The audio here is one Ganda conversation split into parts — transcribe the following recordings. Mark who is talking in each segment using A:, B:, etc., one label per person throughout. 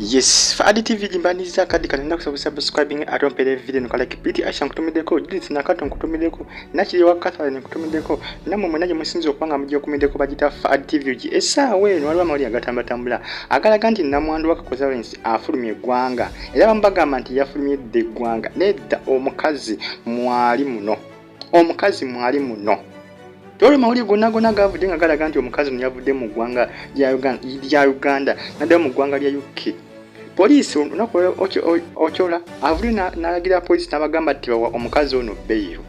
A: Yes, for TV jimbaniza kadi kanenda kusaba subscribing atompere video nukala kipiti asha nkutumideko judith nakato nkutumideko nakiri wakatha nkutumideko namwe mwenaje musinzo kwanga mujjo kumideko bagita for TV uji esa we nwalwa mali agatamba tambula agalaga nti Namwandu wakakoza wensi afulumye Ggwanga era bambagamba nti yafulumye de Ggwanga nedda omukazi mwali muno Tole mawuli gonna gavudde nga galaga nti omukazi yavudde mu ggwanga lya Uganda nadda mu ggwanga lya UK. Police unakola ochola avuli nalagira police nabagamba ati bawa omukazi ono bbeeru.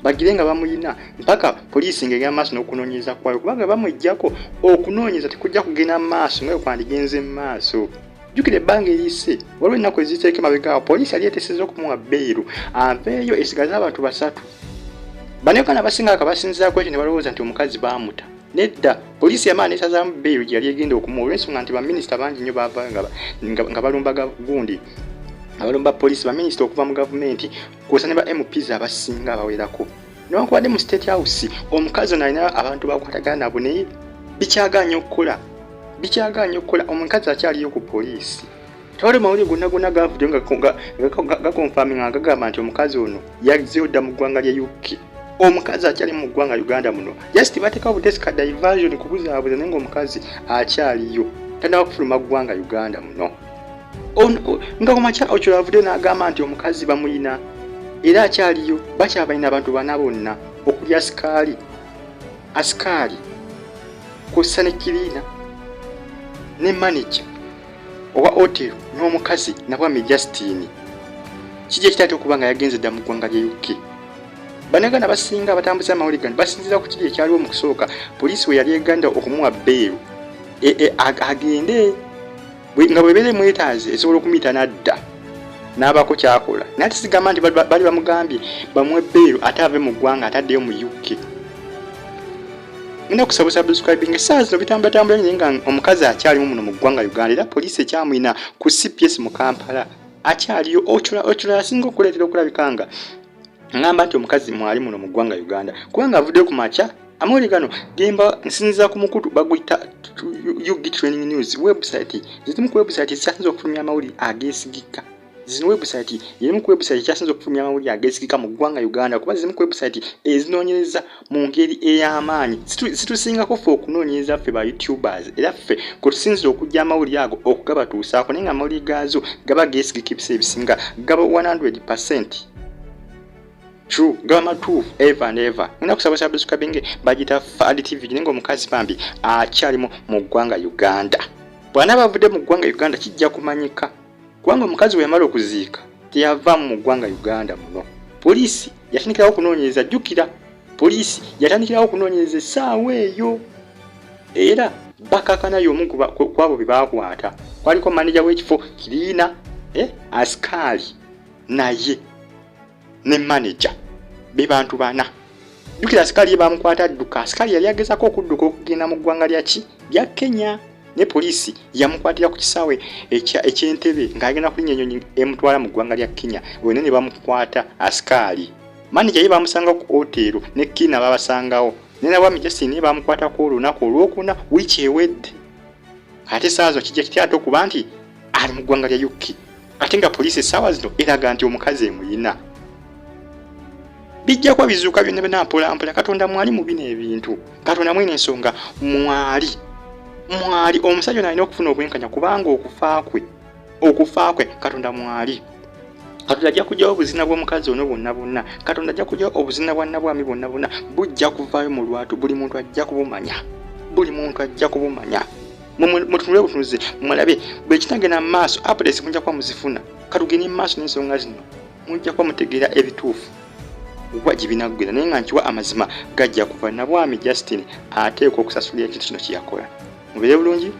A: Bagirenga bamuyina mpaka police ngegera maaso n'okunoonyeza kwayo kubanga bamwejjako okunoonyeza tekujja kugenda maaso ngayo kwandigenze maaso. Jukire bange lise waliwo ennaku eziteeke mabega police yali etesezza okumuwa bbeeru aveeyo esigaza abantu basatu. Banekana basinga akabasinzira kwekyo ne balowooza nti omukazi baamuta. Nedda police yamaana esazamu bbeeru gye yali egenda okumuwa olw'ensonga nti baminisita bangi nnyo baava nga balumba gundi. Abalumba police baminisita okuva mu gavumenti kwosa ne ba MPs abasinga abawerako. Newankubadde mu State House omukazi ono alina abantu bakwatagana nabo naye bikyagaanye okukola omukazi akyaliyo ku police. Tawali mawuli gonna gavudde nga gakonfaminga nga gagamba nti omukazi ono yazzeyo dda mu ggwanga lya UK. Omukazi akyali mu ggwanga Uganda muno just bateka obutesika diversion kubuzaabuza naye ng'omukazi akyaliyo tannaba kufuluma ggwanga Uganda muno. Nga kumakya Ochola avudde n'agamba nti omukazi bamuyina era akyaliyo bakyabalina abantu bana bonna okuli asikaali kw'ossa ne kiriina ne manager owa hotel n'omukazi nabwami Justine kijja kitaate okuba nga yagenze dda mu ggwanga lya UK. Banagana basinga abatambuza amawuliga basinzira ku kiri ekyaliwo mu kusooka poliisi we yali eganda okumuwa bbeeru agende nga bwebere mwetaazi esobola okumuyita n'adda n'abako kyakola naye tisigamba nti bali bamugambye bamuwe bbeeru ate ave mu ggwanga ataddeyo mu UK. Ngenda kusaba subscribing essaawa zino bitambulatambula naye nga omukazi akyalimu muno mu ggwanga Uganda era poliisi ekyamuyina ku CPS mu Kampala akyaliyo Ochola asinga okuleetera okulabikanga ngamba nti omukazi mwali muno mu ggwanga Uganda kubanga avudde ku makya amawulire gano gemba nsinziza ku mukutu baguyita UG Training News website zimu ku website zikyasinza okufulumya amawulire ageesigika. Zino website yemu ku website kyasinza okufulumya amawulire ageesigika mu ggwanga Uganda kuba zimu ku website ezinoonyereza mu ngeri ey'amaanyi zitusingako ffe okunoonyereza ffe ba YouTubers era ffe kwe tusinzira okujja amawulire ago okugabatuusaako naye nga amawulire gaazo gaba geesigika ebiseera ebisinga gaba 100% true gama truth ever and ever. Ngenda kusaba subscribing bagita for TV nengo omukazi bambi akyalimu mu ggwanga Uganda. Bwana bavudde mu ggwanga Uganda kijja kumanyika kubanga omukazi we yamala okuziika teyava mu ggwanga Uganda muno. Poliisi yatandikirawo okunoonyereza jjukira poliisi yatandikirawo okunoonyereza essaawa eyo era bakakana y'omu ku abo be baakwata kwaliko manager w'ekifo kiriina asikaali naye ne manager be bantu bana. Jukira asikaali ye bamukwata adduka asikaali yali agezako okudduka okugenda mu ggwanga lya Kenya ne poliisi yamukwatira ku kisaawe eky'Entebbe ng'agenda kulinnya ennyonyi emutwala mu ggwanga lya Kenya wene ne bamukwata asikaali. Manager ye bamusanga ku hotel ne Kina babasangawo ne nabwami Justine bamukwatako olunaku olwokuna wiiki ewedde. Ate saazo kijja kityate okuba nti ali mu ggwanga lya UK ate nga poliisi essaawa zino eraga nti omukazi emuyina. Bijja kwa bizuuka byonna mpola Katonda mwali mu bino ebintu. Katonda mwine ensonga mwali omusajja n'alina okufuna obwenkanya kubanga okufa kwe Katonda mwali. Katonda ajja kujjawo obuzina bw'omukazi ono bwonna. Katonda ajja kujjawo obuzina bwa Nabwami bwonna bujja kuvaayo mu lwatu buli muntu ajja kubumanya. Mutunule butunuzi mulabe bwe kitagenda mu maaso updates mujja kuba muzifuna. Katugende mu maaso n'ensonga zino mujja kuba mutegeera ebituufu wajja binaggwera naye nga nkiwa amazima gajja kuva Nabwami Justine ateekwa okusasulira ekintu kino kye yakola. Mubeere bulungi.